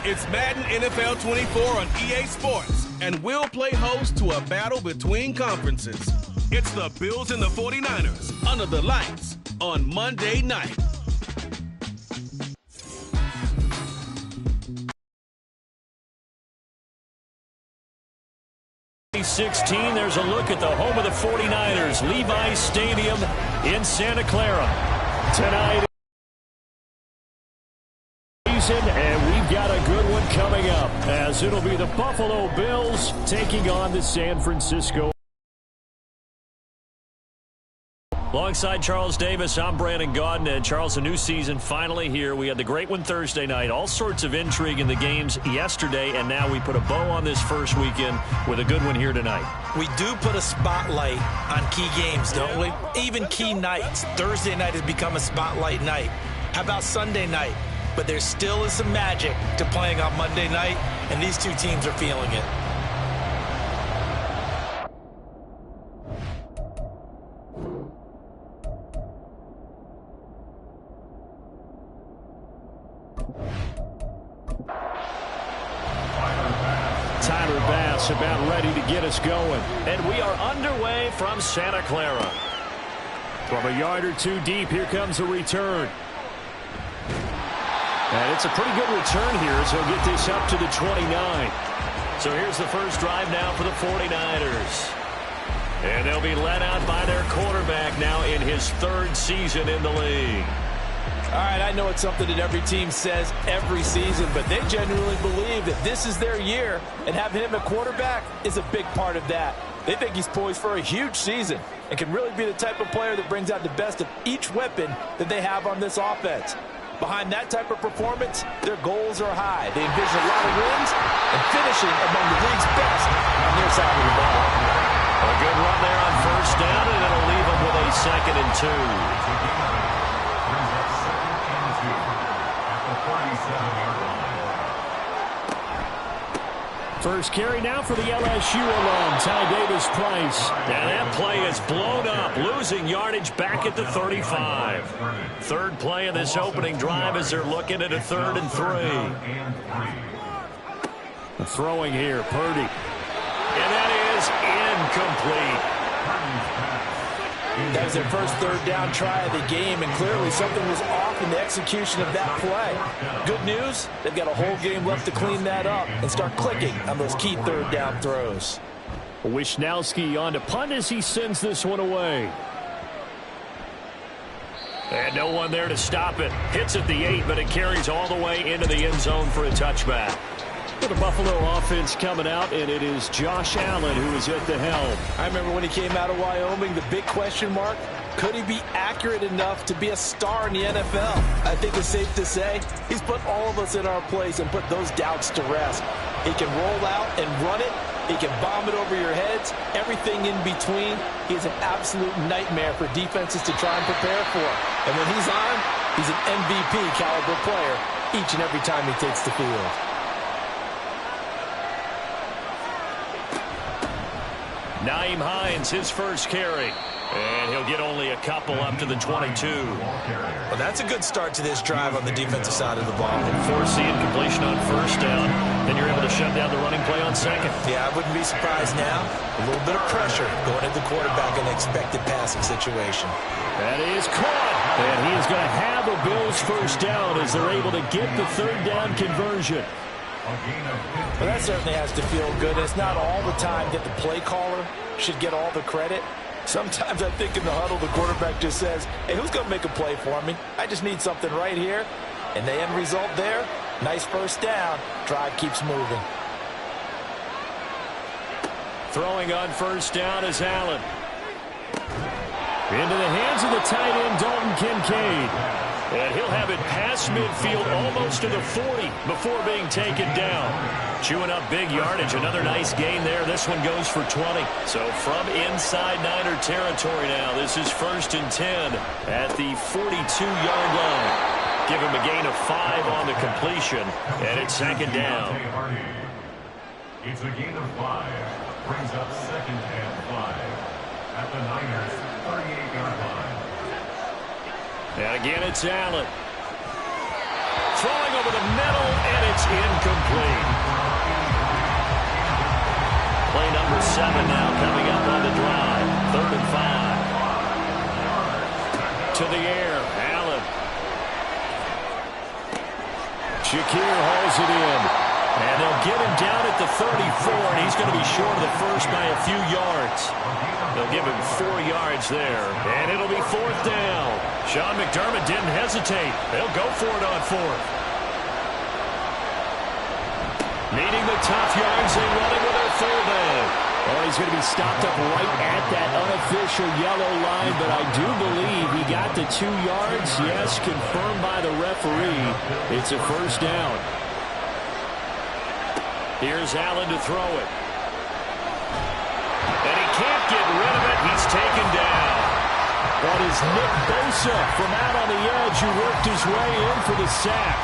It's Madden NFL 24 on EA Sports, and we'll play host to a battle between conferences. It's the Bills and the 49ers under the lights on Monday night. #16, there's a look at the home of the 49ers, Levi's Stadium in Santa Clara. Tonight, and we've got a good one coming up, as it'll be the Buffalo Bills taking on the San Francisco. Alongside Charles Davis, I'm Brandon Gaudin. And Charles, a new season finally here. We had the great one Thursday night. All sorts of intrigue in the games yesterday, and now we put a bow on this first weekend with a good one here tonight. We do put a spotlight on key games, don't we? Even key nights. Thursday night has become a spotlight night. How about Sunday night? But there still is some magic to playing on Monday night, and these two teams are feeling it. Tyler Bass about ready to get us going. And we are underway from Santa Clara. From a yard or two deep, here comes a return. And it's a pretty good return here as he'll get this up to the 29. So here's the first drive now for the 49ers. And they'll be led out by their quarterback now in his third season in the league. All right, I know it's something that every team says every season, but they genuinely believe that this is their year, and having him at quarterback is a big part of that. They think he's poised for a huge season and can really be the type of player that brings out the best of each weapon that they have on this offense. Behind that type of performance, their goals are high. They envision a lot of wins and finishing among the league's best on their side of the ball. A good run there on first down, and it'll leave them with a 2nd and 2. First carry now for the LSU alum, Ty Davis-Price. And that play is blown up, losing yardage back at the 35. Third play of this opening drive as they're looking at a 3rd and 3. Throwing here, Purdy. And that is incomplete. That was their first 3rd down try of the game, and clearly something was off in the execution of that play. Good news, they've got a whole game left to clean that up and start clicking on those key 3rd down throws. Wisnowski on to punt as he sends this one away. And no one there to stop it. Hits at the 8, but it carries all the way into the end zone for a touchback. For the Buffalo offense coming out, and it is Josh Allen who is at the helm. I remember when he came out of Wyoming, the big question mark, could he be accurate enough to be a star in the NFL? I think it's safe to say he's put all of us in our place and put those doubts to rest. He can roll out and run it. He can bomb it over your heads. Everything in between. He's an absolute nightmare for defenses to try and prepare for. And when he's on, he's an MVP caliber player each and every time he takes the field. Nyheim Hines, his first carry. And he'll get only a couple up to the 22. Well, that's a good start to this drive on the defensive side of the ball. Force the incompletion on first down. Then you're able to shut down the running play on 2nd. Yeah, I wouldn't be surprised now. A little bit of pressure going at the quarterback in an expected passing situation. That is caught. And he is going to have a Bills first down as they're able to get the 3rd down conversion. Well, that certainly has to feel good. It's not all the time that the play caller should get all the credit. Sometimes I think in the huddle, the quarterback just says, hey, who's going to make a play for me? I just need something right here. And the end result there, nice first down. Drive keeps moving. Throwing on first down is Allen. Into the hands of the tight end, Dalton Kincaid. And he'll have it past midfield almost to the 40 before being taken down. Chewing up big yardage. Another nice gain there. This one goes for 20. So from inside Niner territory now, this is 1st and 10 at the 42-yard line. Give him a gain of 5 on the completion, and it's 2nd down. It's a gain of 5. Brings up 2nd and 5 at the Niners' 38-yard line. And again, it's Allen. throwing over the middle, and it's incomplete. Play number 7 now coming up on the drive. 3rd and 5. To the air, Allen. Shakir hauls it in. And they'll get him down at the 34, and he's going to be short of the first by a few yards. They'll give him 4 yards there, and it'll be 4th down. Sean McDermott didn't hesitate. They'll go for it on 4th. Needing the tough yards, they run it with their fullback. Oh, he's going to be stopped up right at that unofficial yellow line, but I do believe he got the 2 yards. Yes, confirmed by the referee. It's a 1st down. Here's Allen to throw it. And he can't get rid of it. He's taken down. That is Nick Bosa from out on the edge who worked his way in for the sack.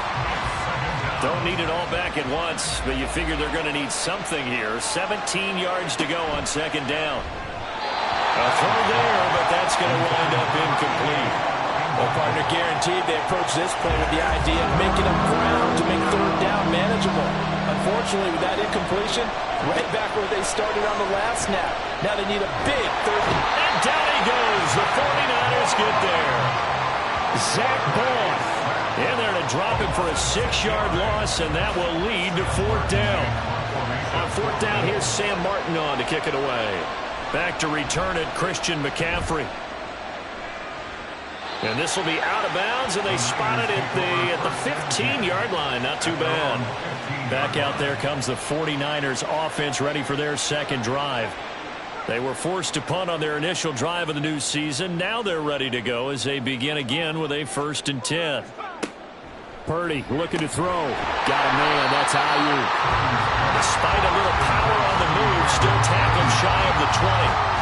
Don't need it all back at once, but you figure they're going to need something here. 17 yards to go on 2nd down. A throw there, but that's going to wind up incomplete. Well, partner, guaranteed they approach this play with the idea of making up ground to make 3rd down manageable. Unfortunately, with that incompletion, right back where they started on the last snap. Now they need a big 3rd down. And down he goes. The 49ers get there. Zach Ball in there to drop him for a 6-yard loss, and that will lead to 4th down. On 4th down, here's Sam Martin on to kick it away. Back to return it, Christian McCaffrey. And this will be out of bounds, and they spot it at the 15-yard line. Not too bad. Back out there comes the 49ers offense ready for their 2nd drive. They were forced to punt on their initial drive of the new season. Now they're ready to go as they begin again with a 1st and 10. Purdy looking to throw. Got a man. That's Ayuk. Despite a little power on the move, still tackled shy of the 20.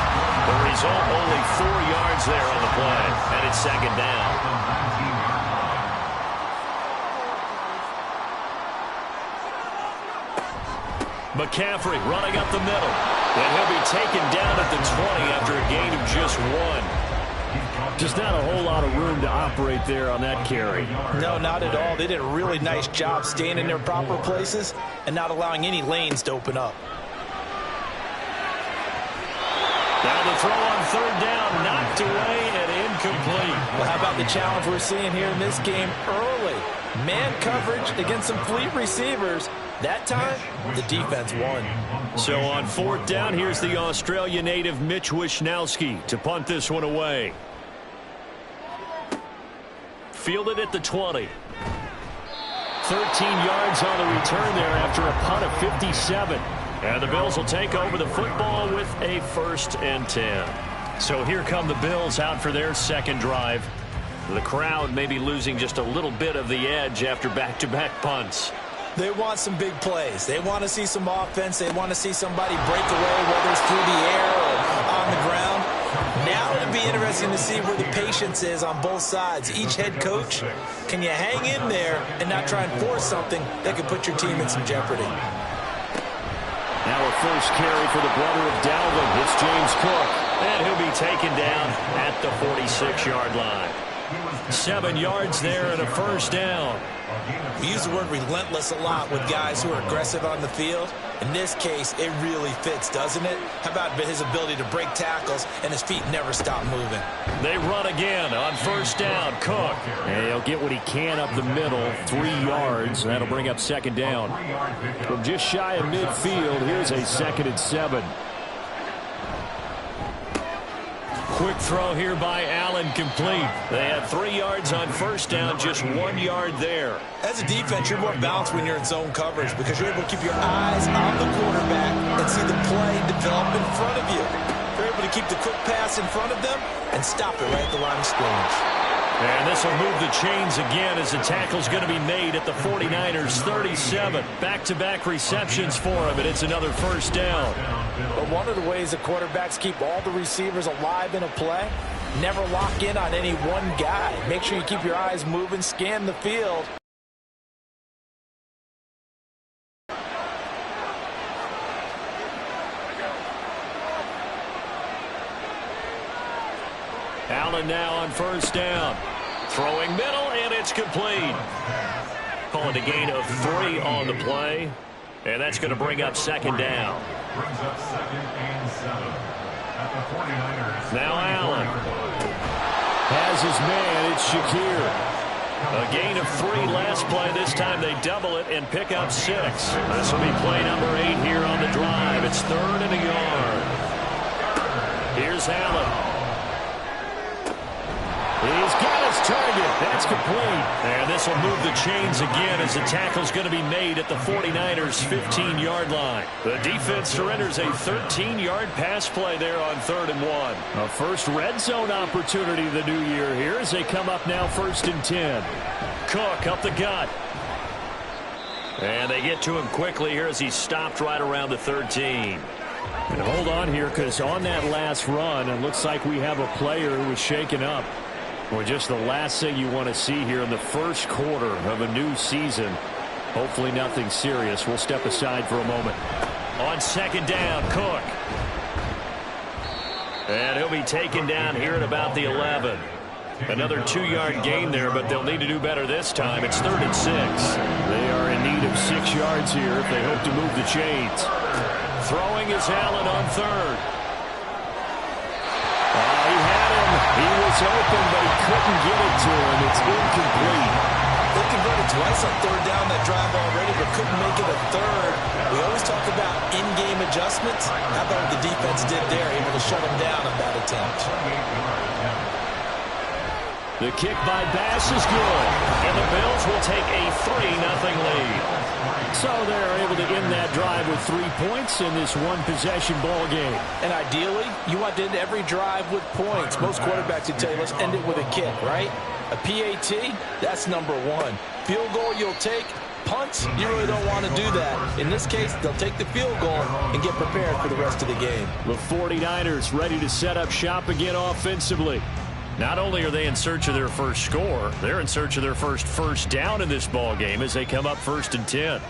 The result, only 4 yards there on the play, and it's 2nd down. McCaffrey running up the middle, and he'll be taken down at the 20 after a gain of just 1. Just not a whole lot of room to operate there on that carry. No, not at all. They did a really nice job staying in their proper places and not allowing any lanes to open up. Now the throw on 3rd down, knocked away and incomplete. Well, how about the challenge we're seeing here in this game early? Man coverage against some fleet receivers. That time, the defense won. So on 4th down, here's the Australia native Mitch Wishnowsky to punt this one away. Fielded at the 20. 13 yards on the return there after a punt of 57. And the Bills will take over the football with a 1st and 10. So here come the Bills out for their 2nd drive. The crowd may be losing just a little bit of the edge after back-to-back punts. They want some big plays. They want to see some offense. They want to see somebody break away, whether it's through the air or on the ground. Now it'll be interesting to see where the patience is on both sides. Each head coach, can you hang in there and not try and force something that could put your team in some jeopardy? Now a first carry for the brother of Dalvin. It's James Cook. And he'll be taken down at the 46-yard line. 7 yards there and a 1st down. We use the word relentless a lot with guys who are aggressive on the field. In this case, it really fits, doesn't it? How about his ability to break tackles and his feet never stop moving? They run again on 1st down. Cook. And he'll get what he can up the middle, 3 yards. And that'll bring up 2nd down. From just shy of midfield, here's a 2nd and 7. Quick throw here by Allen, complete. They had 3 yards on 1st down, just 1 yard there. As a defense, you're more balanced when you're in zone coverage because you're able to keep your eyes on the quarterback and see the play develop in front of you. You're able to keep the quick pass in front of them and stop it right at the line of scrimmage. And this will move the chains again as the tackle's going to be made at the 49ers 37. Back-to-back receptions for him, and it's another 1st down. But one of the ways the quarterbacks keep all the receivers alive in a play, never lock in on any one guy. Make sure you keep your eyes moving, scan the field. Allen now on 1st down. Throwing middle, and it's complete. call it a gain of 3 on the play. And that's going to bring up second down. Brings up 2nd and 7 at the 49ers. Now Allen has his man. It's Shakir. A gain of 3 last play. This time they double it and pick up 6. This will be play number 8 here on the drive. It's 3rd and a yard. Here's Allen. He's got his target. That's complete. And this will move the chains again as the tackle's going to be made at the 49ers' 15-yard line. The defense surrenders a 13-yard pass play there on 3rd and 1. A first red zone opportunity the new year here as they come up now 1st and 10. Cook up the gut. And they get to him quickly here as he's stopped right around the 13. And hold on here because on that last run, it looks like we have a player who was shaken up. Well, just the last thing you want to see here in the first quarter of a new season. Hopefully nothing serious. We'll step aside for a moment. On 2nd down, Cook. And he'll be taken down here at about the 11. Another 2-yard gain there, but they'll need to do better this time. It's 3rd and 6. They are in need of 6 yards here if they hope to move the chains. Throwing is Allen on 3rd. He had him. He was open, but he couldn't get it to him. It's incomplete. They converted twice on 3rd down that drive already, but couldn't make it a 3rd. We always talk about in-game adjustments. How about what the defense did there, able to shut him down on that attempt. The kick by Bass is good, and the Bills will take a 3-0 lead. So they're able to end that drive with 3 points in this one-possession ball game. And ideally, you want to end every drive with points. Most quarterbacks would tell you, let's end it with a kick, right? A PAT, that's number 1. Field goal you'll take. Punts, you really don't want to do that. In this case, they'll take the field goal and get prepared for the rest of the game. The 49ers ready to set up shop again offensively. Not only are they in search of their first score, they're in search of their first down in this ball game as they come up 1st and 10.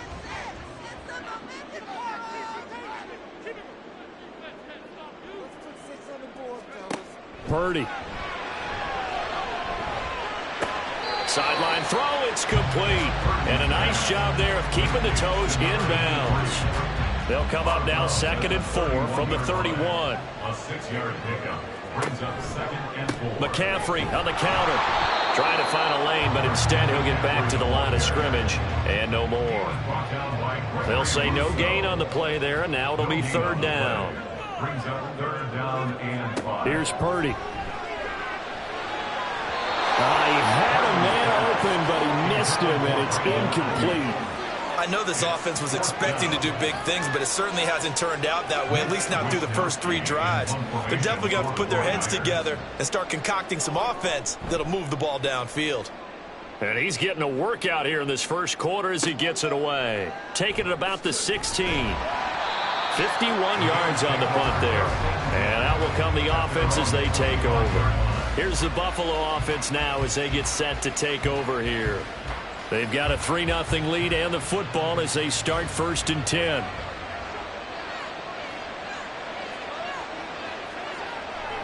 Purdy. Sideline throw, it's complete. And a nice job there of keeping the toes inbounds. They'll come up now 2nd and 4 from the 31. A 6-yard pickup brings up 2nd and 4. McCaffrey on the counter. Trying to find a lane, but instead he'll get back to the line of scrimmage. And no more. They'll say no gain on the play there, and now it'll be 3rd down. Brings up 3rd down and 5. Here's Purdy. He had a man open, but he missed him, and it's incomplete. I know this offense was expecting to do big things, but it certainly hasn't turned out that way, at least not through the first 3 drives. They're definitely going to have to put their heads together and start concocting some offense that'll move the ball downfield. And he's getting a workout here in this first quarter as he gets it away. Taking it about the 16. 51 yards on the punt there. And out will come the offense as they take over. Here's the Buffalo offense now as they get set to take over here. They've got a 3-0 lead and the football as they start 1st and 10.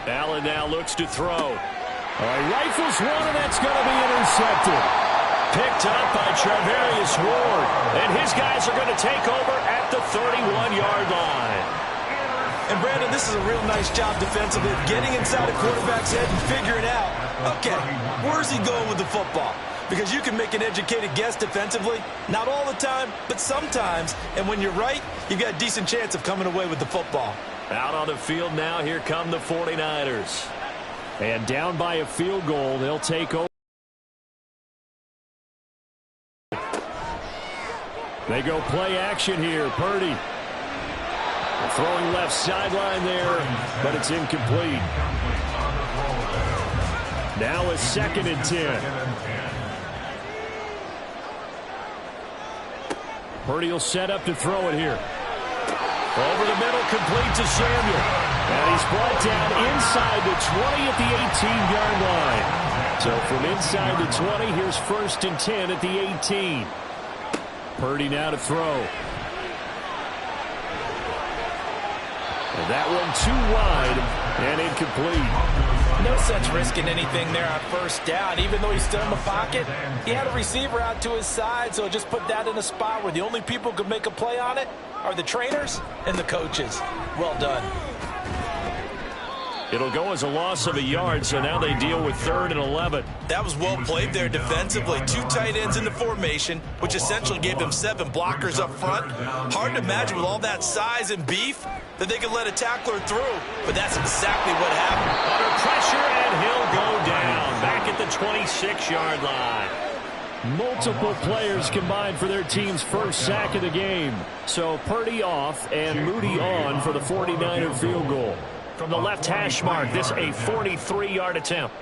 Allen now looks to throw. Rifles one, and that's going to be intercepted. Picked up by Charvarius Ward. And his guys are going to take over at the 31-yard line. And, Brandon, this is a real nice job defensively of getting inside a quarterback's head and figuring out, okay, where's he going with the football? Because you can make an educated guess defensively. Not all the time, but sometimes. And when you're right, you've got a decent chance of coming away with the football. Out on the field now, here come the 49ers. And down by a field goal, they'll take over. They go play action here. Purdy. Throwing left sideline there, but it's incomplete. Now a 2nd and 10. Purdy will set up to throw it here. Over the middle, complete to Samuel. And he's brought down inside the 20 at the 18-yard line. So from inside the 20, here's 1st and 10 at the 18. Purdy now to throw. And that one too wide. And incomplete. No sense risking anything there on first down. Even though he's still in the pocket, he had a receiver out to his side, so just put that in a spot where the only people who could make a play on it are the trainers and the coaches. Well done. It'll go as a loss of a yard, so now they deal with 3rd and 11. That was well played there defensively. 2 tight ends in the formation, which essentially gave them 7 blockers up front. Hard to imagine with all that size and beef that they could let a tackler through, but that's exactly what happened. Under pressure, and he'll go down back at the 26-yard line. Multiple players combined for their team's first sack of the game. So Purdy off and Moody on for the 49er field goal. From the left hash mark, this a 43-yard attempt.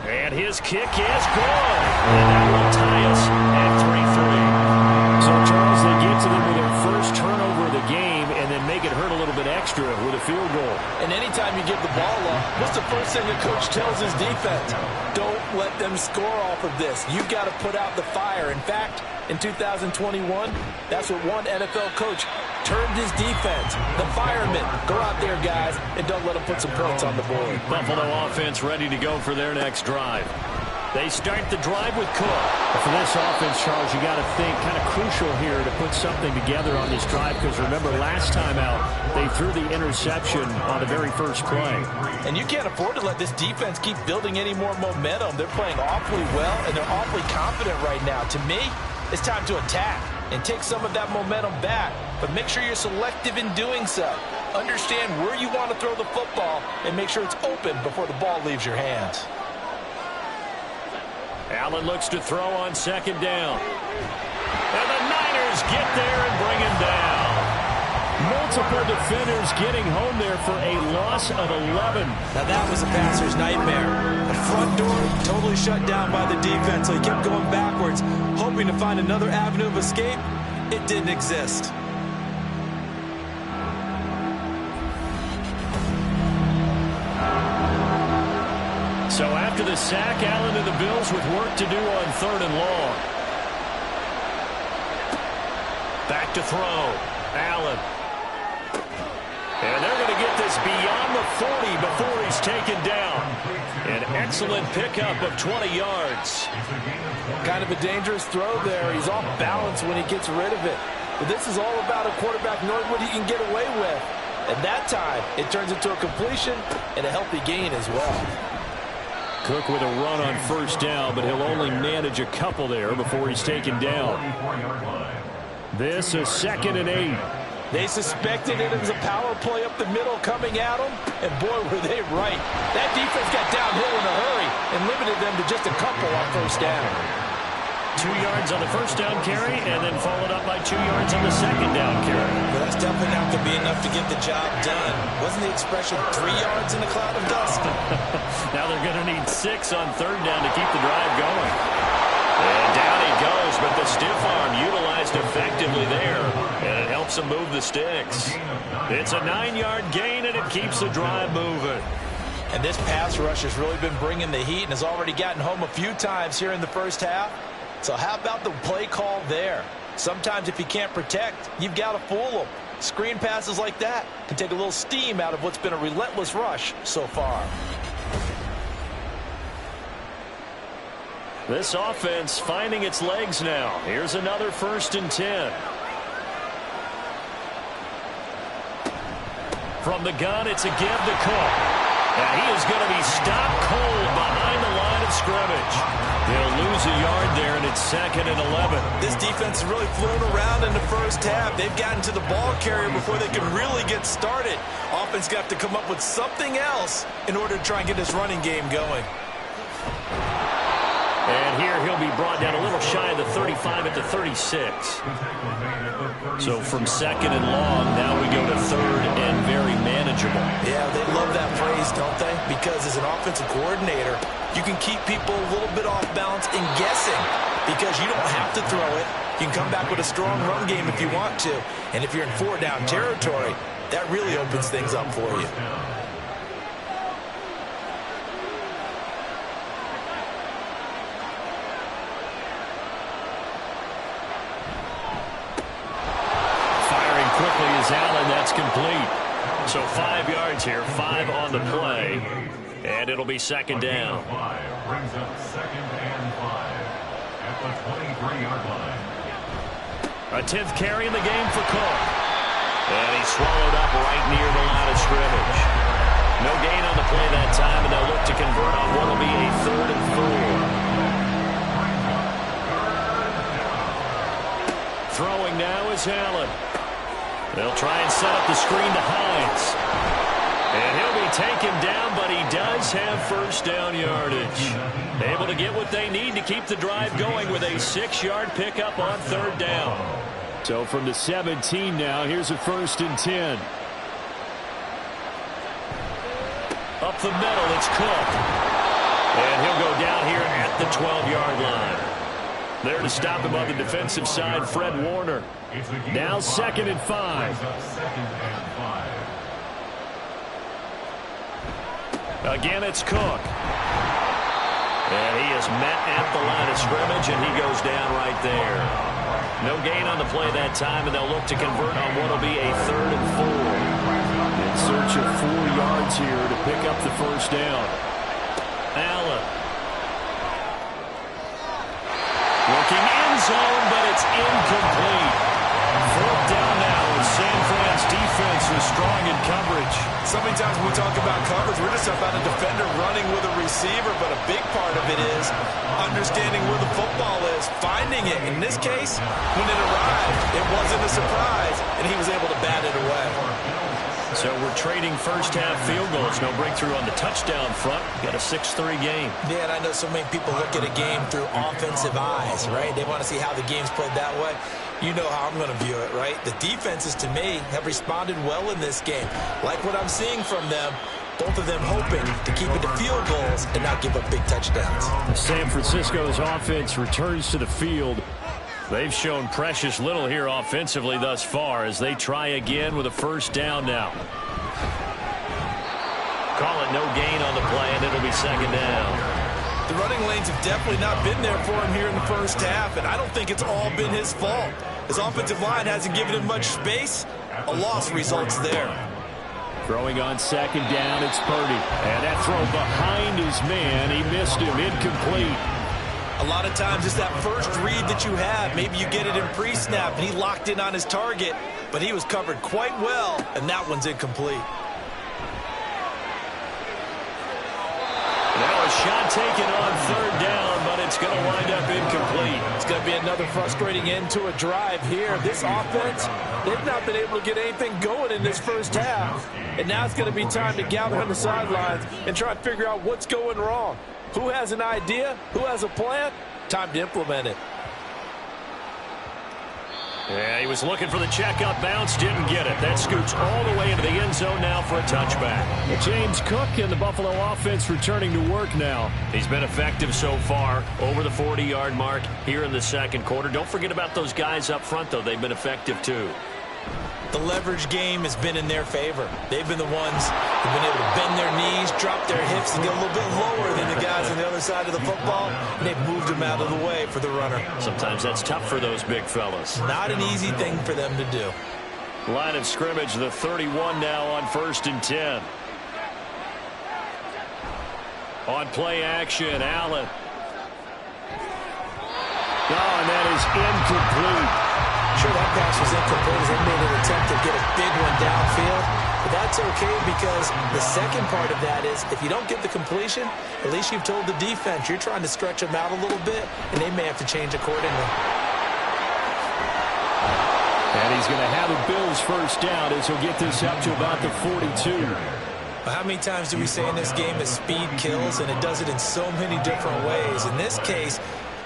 And his kick is good. And that will tie us at 3-3. So, Charles, they get to them with their first turnover of the game and then make it hurt a little bit extra with a field goal. And anytime you give the ball up, what's the first thing the coach tells his defense? Don't let them score off of this. You've got to put out the fire. In fact, in 2021, that's what one NFL coach turned his defense. The firemen. Go out there, guys, and don't let them put some points on the board. Buffalo offense ready to go for their next drive. They start the drive with Cook. For this offense, Charles, you got to think kind of crucial here to put something together on this drive, because remember last time out they threw the interception on the very first play. And you can't afford to let this defense keep building any more momentum. They're playing awfully well, and they're awfully confident right now. To me, it's time to attack and take some of that momentum back, but make sure you're selective in doing so. Understand where you want to throw the football and make sure it's open before the ball leaves your hands. Allen looks to throw on 2nd down. And the Niners get there and bring him down. Multiple defenders getting home there for a loss of 11. Now that was a passer's nightmare. The front door totally shut down by the defense, so he kept going backwards, hoping to find another avenue of escape. It didn't exist. So after the sack, Allen and the Bills with work to do on 3rd and long. Back to throw. Allen. And they're going to get this beyond the 40 before he's taken down. An excellent pickup of 20 yards. Kind of a dangerous throw there. He's off balance when he gets rid of it. But this is all about a quarterback knowing what he can get away with. And that time, it turns into a completion and a healthy gain as well. Cook with a run on 1st down, but he'll only manage a couple there before he's taken down. This is 2nd and 8. They suspected it was a power play up the middle coming at them, and boy, were they right. That defense got downhill in a hurry and limited them to just a couple on 1st down. 2 yards on the 1st down carry, and then followed up by 2 yards on the 2nd down carry. Well, that's definitely not going to be enough to get the job done. Wasn't the expression 3 yards in a cloud of dust? Now they're going to need 6 on 3rd down to keep the drive going. And down he goes, but the stiff arm utilized effectively there, and it helps him move the sticks. It's a 9-yard gain, and it keeps the drive moving. And this pass rush has really been bringing the heat and has already gotten home a few times here in the first half. So how about the play call there? Sometimes if you can't protect, you've got to fool them. Screen passes like that can take a little steam out of what's been a relentless rush so far. This offense finding its legs now. Here's another 1st and 10. From the gun, it's a give to Cook. And he is going to be stopped cold behind the line of scrimmage. They'll lose a yard there, and it's 2nd and 11. This defense has really flown around in the first half. They've gotten to the ball carrier before they can really get started. Offense got to come up with something else in order to try and get this running game going. And here he'll be brought down a little shy of the 35 at the 36. So from 2nd and long, now we go to 3rd and very manageable. Yeah, they love that phrase, don't they? Because as an offensive coordinator, you can keep people a little bit off balance and guessing because you don't have to throw it. You can come back with a strong run game if you want to. And if you're in 4-down territory, that really opens things up for you. Quickly is Allen, that's complete. So 5 yards here, 5 on the play, and it'll be second down. Brings up second and 5 at the 23-yard line. A 10th carry in the game for Cook. And he's swallowed up right near the line of scrimmage. No gain on the play that time, and they'll look to convert on what will be a 3rd and 4. Throwing now is Allen. They'll try and set up the screen to Hines. And he'll be taken down, but he does have first down yardage. Able to get what they need to keep the drive going with a 6-yard pickup on 3rd down. So from the 17 now, here's a 1st and 10. Up the middle, it's Cook. And he'll go down here at the 12-yard line. There to stop him on the defensive side, Fred Warner. Now 2nd and 5. Again, it's Cook. And he is met at the line of scrimmage, and he goes down right there. No gain on the play that time, and they'll look to convert on what will be a 3rd and 4. In search of 4 yards here to pick up the first down. Allen. Looking end zone, but it's incomplete. 4th down now as San Fran's defense is strong in coverage. So many times when we talk about coverage, we're just about a defender running with a receiver, but a big part of it is understanding where the football is, finding it. In this case, when it arrived, it wasn't a surprise, and he was able to bat it away. So we're trading first-half field goals. No breakthrough on the touchdown front. Got a 6-3 game. Yeah, and I know so many people look at a game through offensive eyes, right? They want to see how the game's played that way. You know how I'm going to view it, right? The defenses, to me, have responded well in this game. Like what I'm seeing from them, both of them hoping to keep it to field goals and not give up big touchdowns. San Francisco's offense returns to the field. They've shown precious little here offensively thus far as they try again with a first down now. Call it no gain on the play, and it'll be second down. The running lanes have definitely not been there for him here in the first half, and I don't think it's all been his fault. His offensive line hasn't given him much space. A loss results there. Throwing on 2nd down, it's Purdy. And that throw behind his man, he missed him, incomplete. A lot of times it's that first read that you have. Maybe you get it in pre-snap, and he locked in on his target, but he was covered quite well, and that one's incomplete. Now a shot taken on 3rd down, but it's going to wind up incomplete. It's going to be another frustrating end to a drive here. This offense, they've not been able to get anything going in this first half, and now it's going to be time to gather on the sidelines and try and figure out what's going wrong. Who has an idea? Who has a plan? Time to implement it. Yeah, he was looking for the checkup bounce, didn't get it. That scoots all the way into the end zone now for a touchback. James Cook and the Buffalo offense returning to work now. He's been effective so far, over the 40-yard mark here in the second quarter. Don't forget about those guys up front, though. They've been effective, too. The leverage game has been in their favor. They've been the ones who've been able to bend their knees, drop their hips, and get a little bit lower than the guys on the other side of the football, and they've moved them out of the way for the runner. Sometimes that's tough for those big fellas. Not an easy thing for them to do. Line of scrimmage, the 31 now on 1st and 10. On play action, Allen. Oh, and that is incomplete. Sure, that pass was incomplete as they made an attempt to get a big one downfield. But that's okay because the second part of that is if you don't get the completion, at least you've told the defense you're trying to stretch them out a little bit, and they may have to change accordingly. And he's going to have a Bills first down as he'll get this up to about the 42. How many times do we say in this game that speed kills, and it does it in so many different ways? In this case,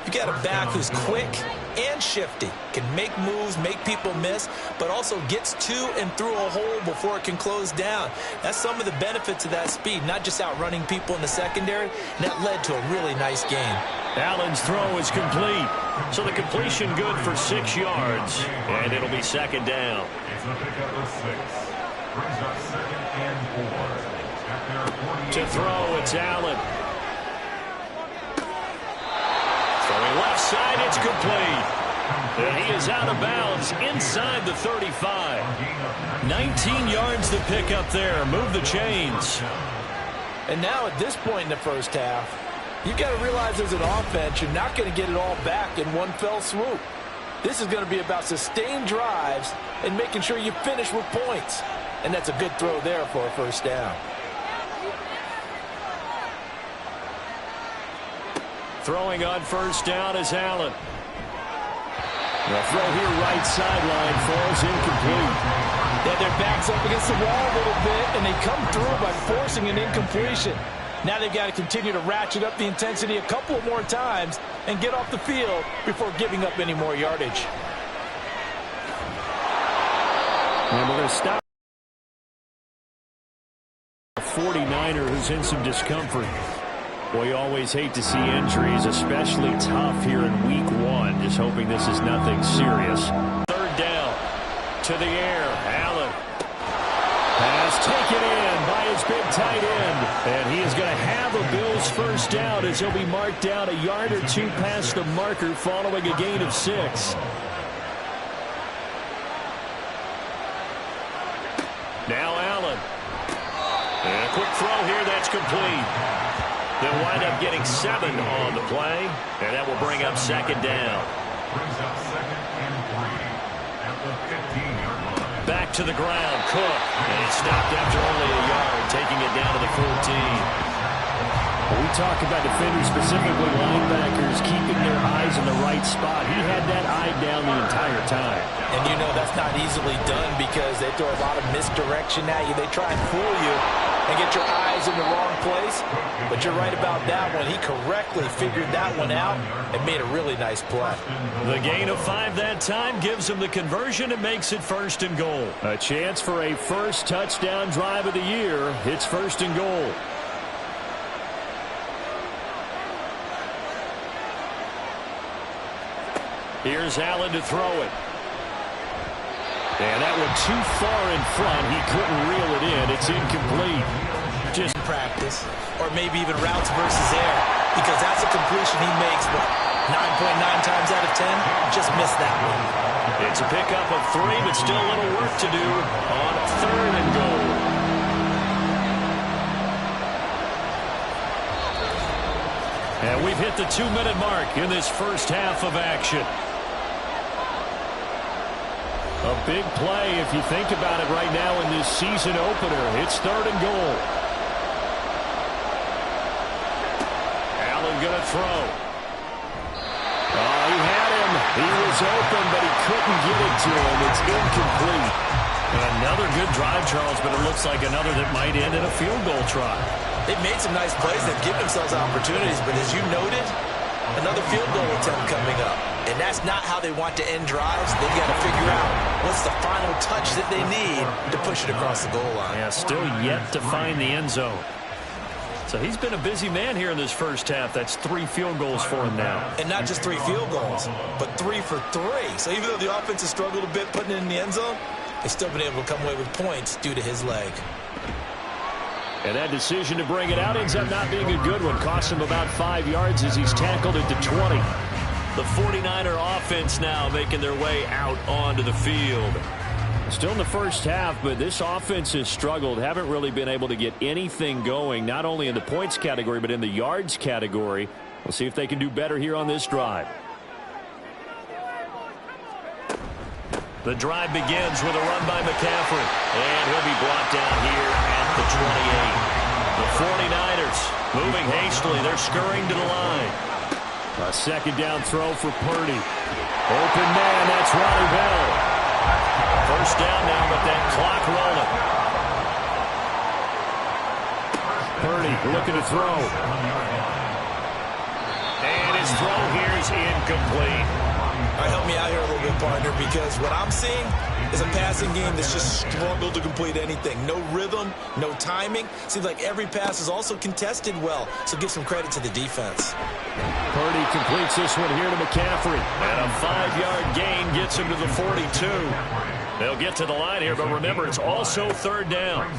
you got a back who's quick and shifty, can make moves, make people miss, but also gets to and through a hole before it can close down. That's some of the benefits of that speed, not just outrunning people in the secondary, and that led to a really nice game. Allen's throw is complete. So the completion good for 6 yards, and it'll be second down. It's a pickup of 6. Brings up 2nd and 4. At their 48. To throw, it's Allen. Throwing left side, it's complete. And he is out of bounds inside the 35. 19 yards to pick up there. Move the chains. And now at this point in the first half, you've got to realize as an offense, you're not going to get it all back in one fell swoop. This is going to be about sustained drives and making sure you finish with points. And that's a good throw there for a first down. Throwing on first down is Allen. The throw here right sideline falls incomplete. Yeah, their back's up against the wall a little bit, and they come through by forcing an incompletion. Now they've got to continue to ratchet up the intensity a couple more times and get off the field before giving up any more yardage. And we're going to stop a 49er who's in some discomfort. Well, you always hate to see injuries, especially tough here in week one. Just hoping this is nothing serious. Third down to the air. Allen has taken in by his big tight end. And he is going to have a Bills first down as he'll be marked down a yard or two past the marker following a gain of 6. Now Allen. And a quick throw here that's complete. They'll wind up getting 7 on the play, and that will bring up second down. Brings up 2nd and 3 at the 15-yard line. Back to the ground, Cook. And he stopped after only a yard, taking it down to the 14. We talk about defenders, specifically linebackers, keeping their eyes in the right spot. He had that eye down the entire time. And you know that's not easily done because they throw a lot of misdirection at you. They try and fool you and get your eyes in the wrong place. But you're right about that one. He correctly figured that one out and made a really nice play. The gain of 5 that time gives him the conversion and makes it 1st and goal. A chance for a first touchdown drive of the year. It's 1st and goal. Here's Allen to throw it. And that one too far in front. He couldn't reel it in. It's incomplete. Just practice, or maybe even routes versus air, because that's a completion he makes, what, 9.9 times out of 10? Just missed that one. It's a pickup of 3, but still a little work to do on 3rd and goal. And we've hit the 2-minute mark in this first half of action. A big play if you think about it right now in this season opener. It's 3rd and goal. Allen going to throw. Oh, he had him. He was open, but he couldn't get it to him. It's incomplete. Another good drive, Charles, but it looks like another that might end in a field goal try. They've made some nice plays. They've given themselves opportunities, but as you noted, another field goal attempt coming up. And that's not how they want to end drives. They've got to figure out what's the final touch that they need to push it across the goal line. Yeah, still yet to find the end zone. So he's been a busy man here in this first half. That's 3 field goals for him now. And not just 3 field goals, but 3 for 3. So even though the offense has struggled a bit putting it in the end zone, they've still been able to come away with points due to his leg. And that decision to bring it out ends up not being a good one. Costs him about 5 yards as he's tackled it to 20. The 49er offense now making their way out onto the field. Still in the first half, but this offense has struggled. Haven't really been able to get anything going, not only in the points category, but in the yards category. We'll see if they can do better here on this drive. The drive begins with a run by McCaffrey. And he'll be brought down here at the 28. The 49ers moving hastily. They're scurrying to the line. A second down throw for Purdy. Open man, that's Ronnie Bell. First down now, but that clock rolling. Purdy looking to throw. And his throw here is incomplete. All right, help me out here a little bit, partner, because what I'm seeing is a passing game that's just struggled to complete anything. No rhythm, no timing. Seems like every pass is also contested well, so give some credit to the defense. Purdy completes this one here to McCaffrey. And a 5-yard gain gets him to the 42. They'll get to the line here, but remember, it's also 3rd down.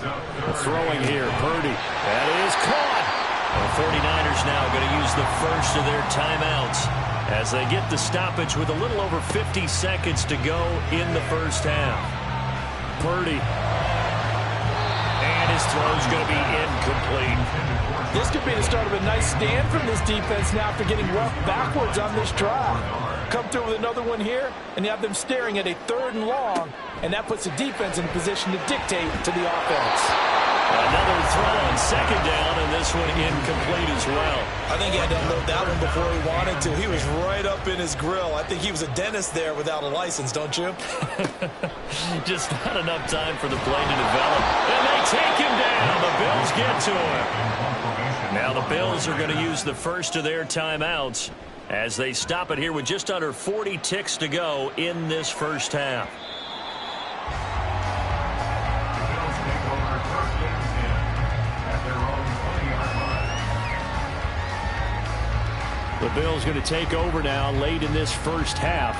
Throwing here, Purdy. That is caught. The 49ers now going to use the first of their timeouts as they get the stoppage with a little over 50 seconds to go in the first half. Purdy. And his throw's going to be incomplete. This could be the start of a nice stand from this defense now after getting roughed backwards on this drive. Come through with another one here, and you have them staring at a 3rd and long, and that puts the defense in a position to dictate to the offense. Another throw on 2nd down, and this one incomplete as well. I think he had to unload that one before he wanted to. He was right up in his grill. I think he was a dentist there without a license, don't you? Just not enough time for the play to develop. And they take him down. The Bills get to him. Now the Bills are going to use the first of their timeouts as they stop it here with just under 40 ticks to go in this first half. The Bills going to take over now late in this first half.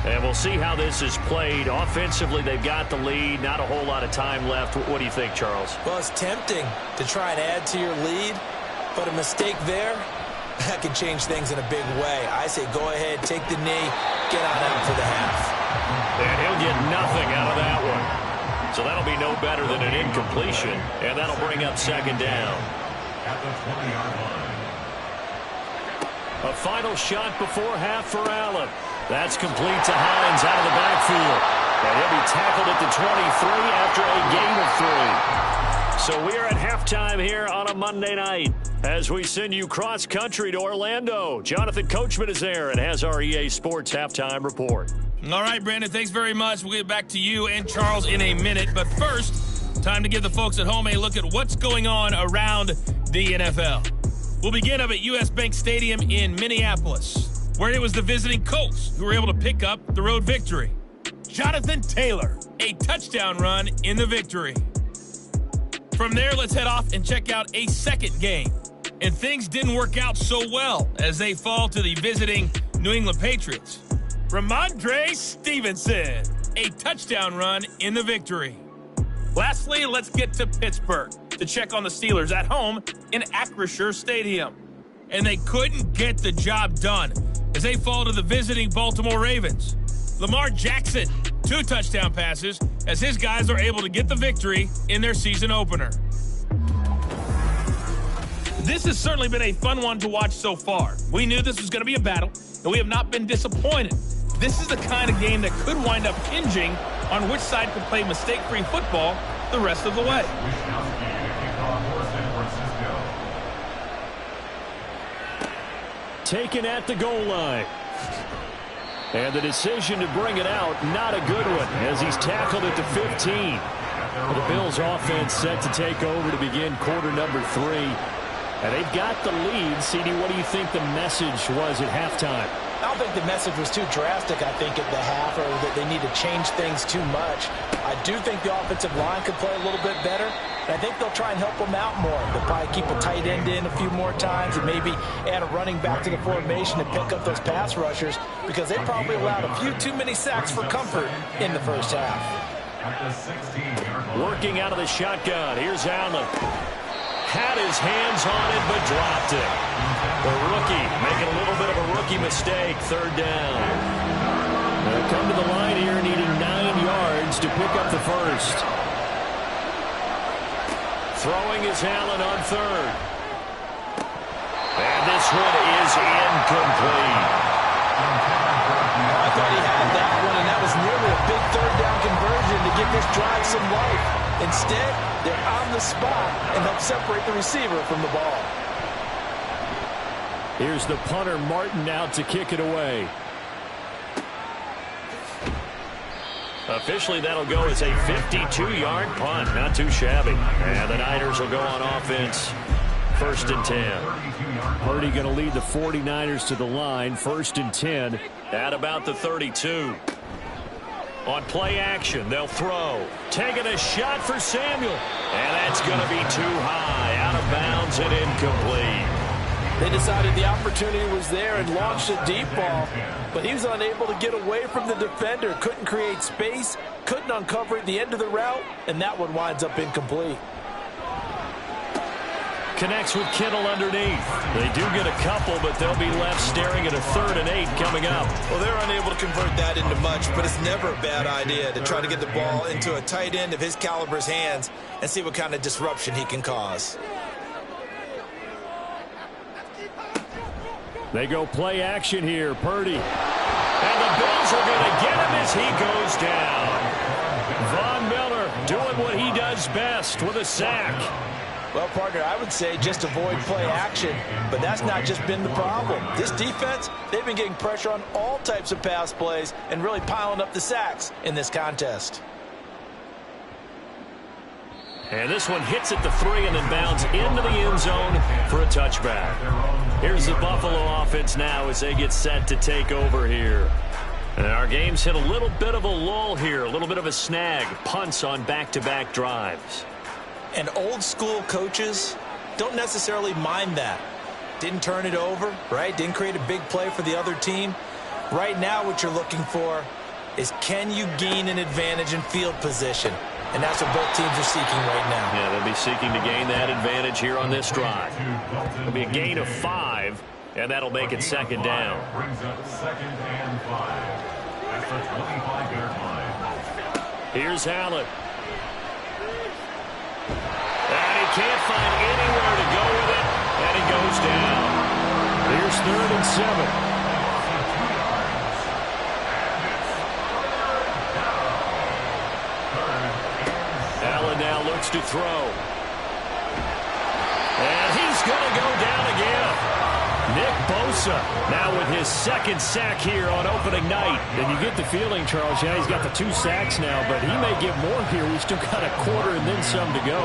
And we'll see how this is played. Offensively, they've got the lead. Not a whole lot of time left. What do you think, Charles? Well, it's tempting to try and add to your lead, but a mistake there, that can change things in a big way. I say go ahead, take the knee, get on out for the half. And he'll get nothing out of that one. So that'll be no better than an incompletion, and that'll bring up 2nd down. At the 20-yard line. A final shot before half for Allen. That's complete to Hines out of the backfield. And he'll be tackled at the 23 after a gain of 3. So we are at halftime here on a Monday night as we send you cross-country to Orlando. Jonathan Coachman is there and has our EA Sports halftime report. All right, Brandon, thanks very much. We'll get back to you and Charles in a minute. But first, time to give the folks at home a look at what's going on around the NFL. We'll begin up at U.S. Bank Stadium in Minneapolis, where it was the visiting Colts who were able to pick up the road victory. Jonathan Taylor, a touchdown run in the victory. From there, let's head off and check out a second game. And things didn't work out so well as they fall to the visiting New England Patriots. Ramondre Stevenson, a touchdown run in the victory. Lastly, let's get to Pittsburgh to check on the Steelers at home in Acrisure Stadium. And they couldn't get the job done as they fall to the visiting Baltimore Ravens. Lamar Jackson, 2 touchdown passes as his guys are able to get the victory in their season opener. This has certainly been a fun one to watch so far. We knew this was going to be a battle, and we have not been disappointed. This is the kind of game that could wind up hinging on which side could play mistake-free football the rest of the way. Taken at the goal line. And the decision to bring it out, not a good one, as he's tackled at the 15. Well, the Bills offense set to take over to begin quarter number 3. And they've got the lead. CD, what do you think the message was at halftime? I don't think the message was too drastic, I think, at the half, or that they need to change things too much. I do think the offensive line could play a little bit better, and I think they'll try and help them out more. They'll probably keep a tight end in a few more times and maybe add a running back to the formation to pick up those pass rushers, because they probably allowed a few too many sacks for comfort in the first half. Working out of the shotgun. Here's Allen. Had his hands on it, but dropped it. The rookie making a little bit of a rookie mistake. 3rd down. They'll come to the line here needing 9 yards to pick up the first. Throwing is Allen on 3rd. And this one is incomplete. I thought he had that one, and that was nearly a big 3rd down conversion to give this drive some life. Instead, they're on the spot and help separate the receiver from the ball. Here's the punter, Martin, out to kick it away. Officially, that'll go as a 52-yard punt. Not too shabby. And the Niners will go on offense. 1st and 10. Purdy going to lead the 49ers to the line. 1st and 10 at about the 32. On play action, they'll throw. Taking a shot for Samuel. And that's going to be too high. Out of bounds and incomplete. They decided the opportunity was there and launched a deep ball, but he was unable to get away from the defender. Couldn't create space, couldn't uncover at the end of the route, and that one winds up incomplete. connects with Kittle underneath. They do get a couple, but they'll be left staring at a 3rd and 8 coming up. Well, they're unable to convert that into much, but it's never a bad idea to try to get the ball into a tight end of his caliber's hands and see what kind of disruption he can cause. They go play action here. Purdy. And the Bills are going to get him as he goes down. Von Miller doing what he does best with a sack. Well, partner, I would say just avoid play action, but that's not just been the problem. This defense, they've been getting pressure on all types of pass plays and really piling up the sacks in this contest. And this one hits at the 3 and then bounds into the end zone for a touchback. Here's the Buffalo offense now as they get set to take over here. And our game's hit a little bit of a lull here, a little bit of a snag. Punts on back-to-back drives. And old school coaches don't necessarily mind that. Didn't turn it over, right? Didn't create a big play for the other team. Right now what you're looking for is, can you gain an advantage in field position? And that's what both teams are seeking right now. Yeah, they'll be seeking to gain that advantage here on this drive. It'll be a gain of 5, and that'll make it 2nd down. Brings up 2nd and 5 at the 25-yard line. Here's Allen. And he can't find anywhere to go with it, and he goes down. Here's 3rd and 7. Allen now looks to throw. And he's going to go down again. Nick Bosa now with his 2nd sack here on opening night. And you get the feeling, Charles, yeah, he's got the 2 sacks now, but he may get more here. We've still got a quarter and then some to go.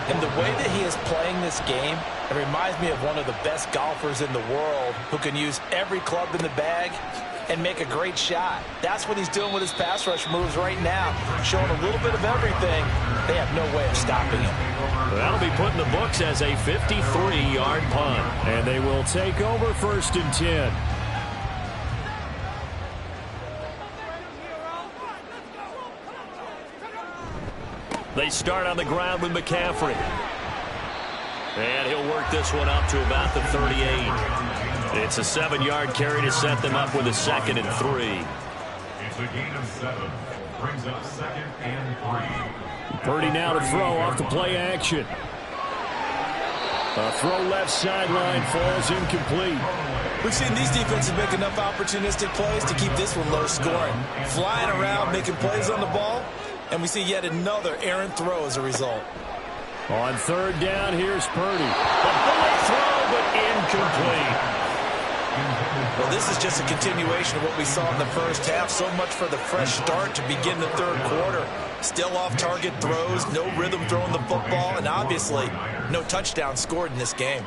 And the way that he is playing this game, it reminds me of one of the best golfers in the world who can use every club in the bag and make a great shot. That's what he's doing with his pass rush moves right now, showing a little bit of everything. They have no way of stopping him. That'll be put in the books as a 53-yard punt. And they will take over 1st and 10. They start on the ground with McCaffrey. And he'll work this one up to about the 38. It's a 7-yard carry to set them up with a 2nd and 3. It's a gain of 7. Brings up 2nd and 3. Purdy now to throw off the play action. A throw left sideline, falls incomplete. We've seen these defenses make enough opportunistic plays to keep this one low scoring. Flying around, making plays on the ball, and we see yet another errant throw as a result. On 3rd down, here's Purdy. A bullet throw, but incomplete. Well, this is just a continuation of what we saw in the first half. So much for the fresh start to begin the 3rd quarter. Still off-target throws, no rhythm throwing the football, and obviously no touchdown scored in this game.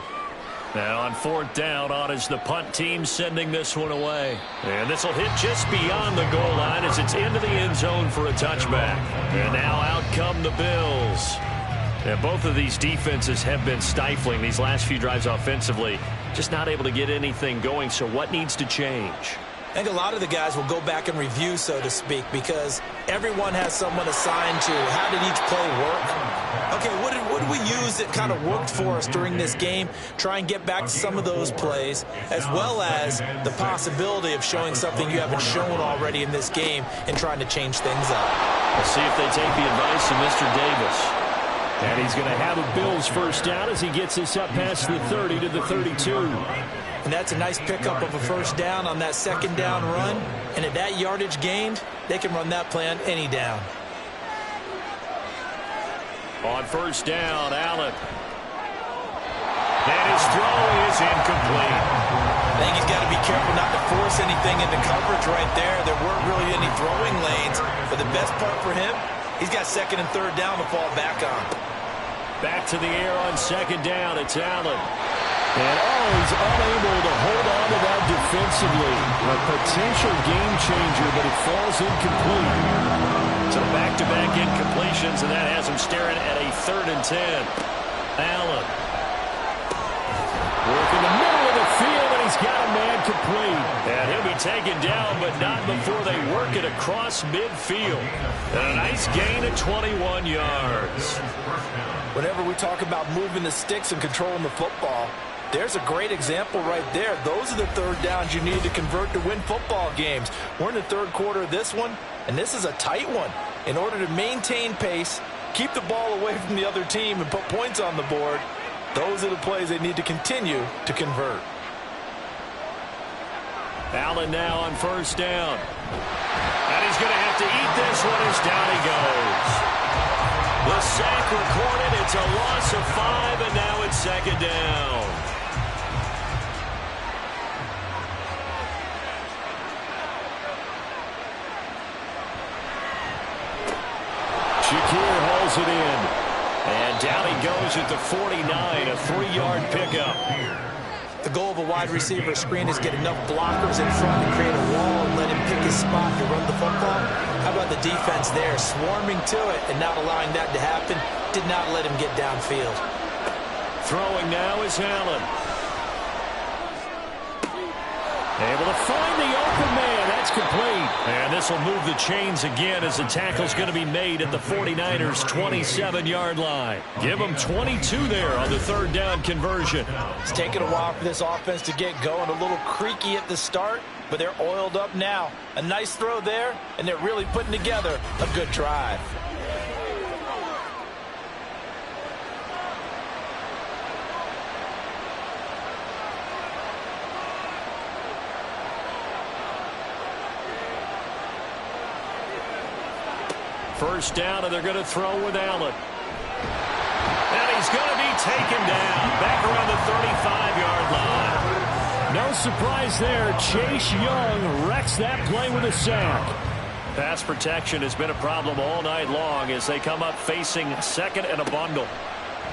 Now on 4th down, on is the punt team sending this one away. And this will hit just beyond the goal line as it's into the end zone for a touchback. And now out come the Bills. And both of these defenses have been stifling these last few drives offensively. Just not able to get anything going, so what needs to change? I think a lot of the guys will go back and review, so to speak, because everyone has someone assigned to how did each play work. Okay, what did we use that kind of worked for us during this game? Try and get back to some of those plays, as well as the possibility of showing something you haven't shown already in this game and trying to change things up. Let's see if they take the advice of Mr. Davis. And he's going to have a Bills 1st down as he gets this up past the 30 to the 32. And that's a nice pickup of a 1st down on that 2nd down run. And at that yardage gained, they can run that play on any down. On 1st down, Allen. And his throw is incomplete. I think he's got to be careful not to force anything into coverage right there. There weren't really any throwing lanes. But the best part for him, he's got 2nd and 3rd down to fall back on. Back to the air on 2nd down. It's Allen. And he's unable to hold on to that defensively. A potential game changer, but it falls incomplete. So back-to-back incompletions, and that has him staring at a 3rd and 10. Allen. Working the middle of the field, and he's got a man incomplete. And he'll be taken down, but not before they work it across midfield. And a nice gain of 21 yards. Whenever we talk about moving the sticks and controlling the football, there's a great example right there. Those are the third downs you need to convert to win football games. We're in the third quarter of this one, and this is a tight one. In order to maintain pace, keep the ball away from the other team, and put points on the board, those are the plays they need to continue to convert. Allen now on first down. And he's going to have to eat this one as down he goes. The sack recorded. It's a loss of 5, and now it's second down. Shakir hauls it in. And down he goes at the 49, a 3-yard pickup. The goal of a wide receiver screen is get enough blockers in front and create a wall and let him pick his spot to run the football. How about the defense there, swarming to it and not allowing that to happen? Did not let him get downfield. Throwing now is Allen. Able to find the open man. That's complete. And this will move the chains again as the tackle's going to be made at the 49ers' 27-yard line. Give them 22 there on the third down conversion. It's taken a while for this offense to get going. A little creaky at the start, but they're oiled up now. A nice throw there, and they're really putting together a good drive. First down, and they're going to throw with Allen. And he's going to be taken down back around the 35-yard line. No surprise there. Chase Young wrecks that play with a sack. Pass protection has been a problem all night long as they come up facing second and a bundle.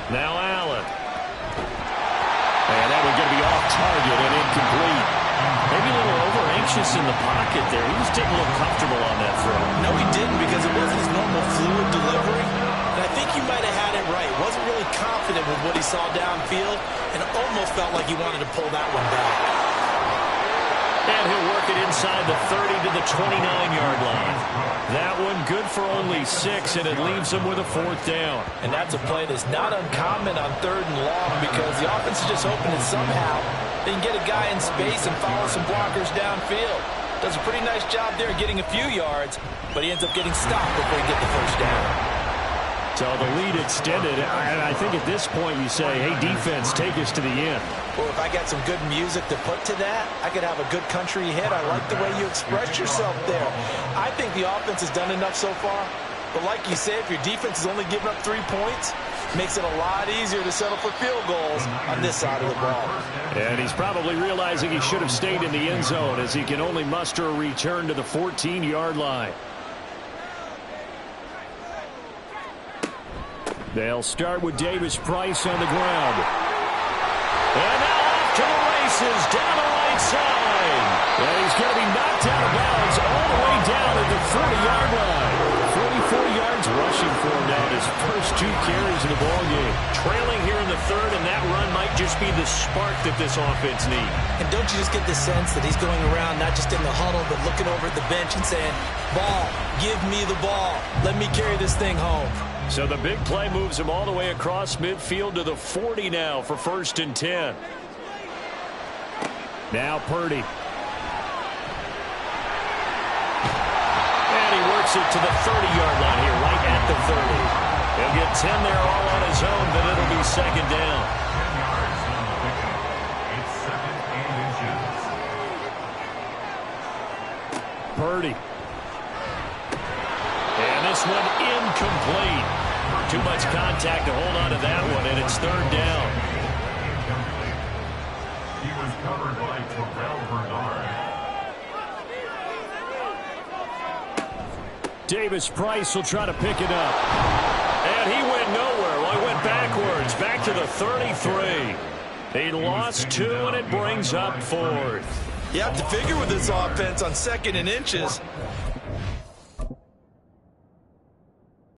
Now Allen. And that one's going to be off target and incomplete. Maybe a little over-anxious in the pocket there. He just didn't look comfortable on that throw. No, he didn't, because it wasn't his normal fluid delivery. And I think he might have had it right. Wasn't really confident with what he saw downfield, and almost felt like he wanted to pull that one back. And he'll work it inside the 30 to the 29-yard line. That one good for only 6, and it leaves him with a fourth down. And that's a play that's not uncommon on third and long, because the offense is just hoping that somehow they can get a guy in space and follow some blockers downfield. Does a pretty nice job there getting a few yards, but he ends up getting stopped before he gets the first down. So the lead extended, and I think at this point you say, hey, defense, take us to the end. Well, if I got some good music to put to that, I could have a good country hit. I like the way you express yourself there. I think the offense has done enough so far. But like you said, if your defense is only giving up 3 points, makes it a lot easier to settle for field goals on this side of the ball. And he's probably realizing he should have stayed in the end zone as he can only muster a return to the 14-yard line. They'll start with Davis Price on the ground. And now off to the races down the right side. And he's going to be knocked out of bounds all the way down at the 40-yard line. 44 yards rushing for him now in his first 2 carries in the ballgame. Trailing here in the third, and that run might just be the spark that this offense needs. And don't you just get the sense that he's going around not just in the huddle, but looking over at the bench and saying, ball, give me the ball. Let me carry this thing home. So the big play moves him all the way across midfield to the 40 now for 1st and 10. Now Purdy. And he works it to the 30-yard line here, right at the 30. He'll get 10 there all on his own, but it'll be second down. 10 yards on the pickup. It's 2nd and inches. Purdy. And this one incomplete. Too much contact to hold on to that one, and it's 3rd down. He was covered by Terrell Bernard. Davis Price will try to pick it up. And he went nowhere. Well, he went backwards, back to the 33. He lost 2, and it brings up 4th. You have to figure with this offense on 2nd and inches,